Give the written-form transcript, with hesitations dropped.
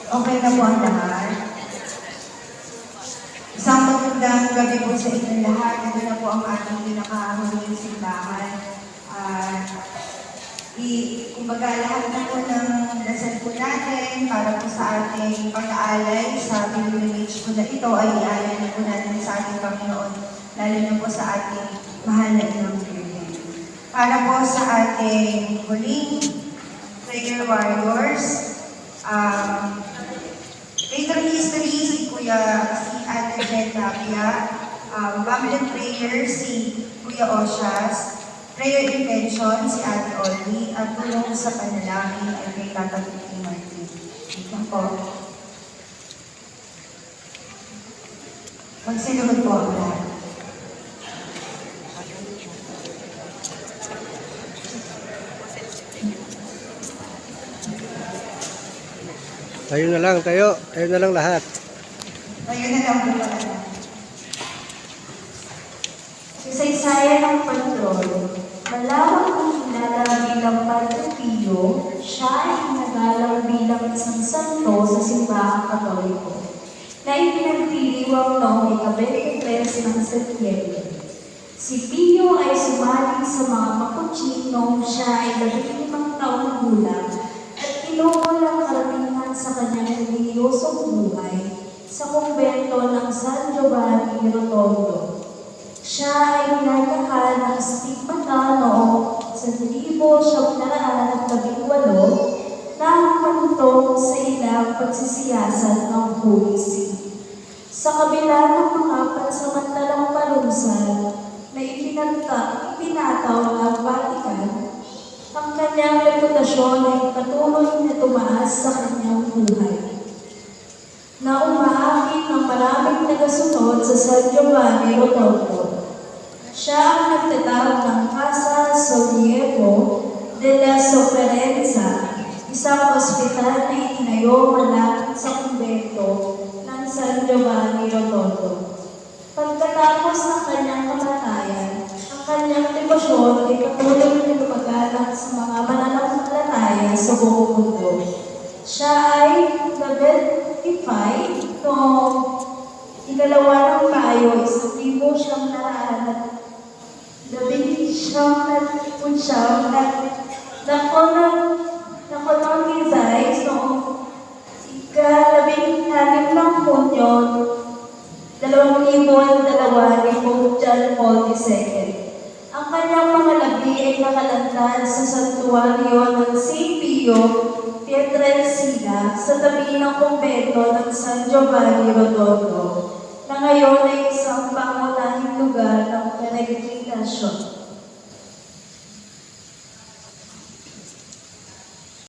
Okay na po ang lahat. Isang magandang gabi po sa inyong lahat. Ito na po ang ating pinakahuling simbahan. Kumbaga lahat na po ng dasal po natin para po sa ating pag-aalay sa pilgrimage po na ito ay iaalay na po natin sa ating Panginoon, lalo na po sa ating mahal na Inang Virgen. Para po sa ating huling prayer warriors, later history, si Ate Jen Tapia, family prayer, si Kuya Osias, prayer intention, si Ate Ollie, at tulong sa panalangin ay kay Tata Vicky Martin. Ito po. Magsinunod po ang lahat. Tayo na lang, tayo na lang lahat. Tayo na lang po lahat. Kasaysayan ng patrol, malawak ang kilala bilang Padre Pio, siya ay nagalang bilang isang santo sa simbahang Katoliko, na ipinagdiriwang noong ika-23 ng Setyembre. Si Pio ay sumali sa mga Capuchin noong siya ay 15 taong gulang at inuulang karamihan sa kanyang relihiyosong buhay sa kumbento ng San Giovanni Rotondo. Siya ay ninagakal ng stigmata noong 1918 na humantong sa ilang pagsisiyasat ng Holy See. Sa kabila ng mga pansamantalang parusa na ipinataw ng Vatican, ang kanyang reputasyon ay patuloy na tumaas sa kanyang buhay, na umaakit ng maraming tagasunod sa San Giovanni Rotondo. Siya ang nagtatawag ng Casa Sollievo de la Sofferenza, isang ospital na itinayo malapit sa kumbento ng San Giovanni Rotondo. Pagkatapos ng kanyang kamatayan, ang kanyang debosyon ay patuloy na lumagalang sa mga mananampalataya sa buong mundo. Siya ay na-beatified noong ikalawa ng Mayo, 1900 na-colonize noong ika-16 ng Hunyo 2002 ni Pope John Paul II. Ang kanyang mga labi ay nakalantad sa santuaryo ng St. Pio Pietrelcina sa tabi ng kumbento ng San Giovanni Rotondo, na ngayon ay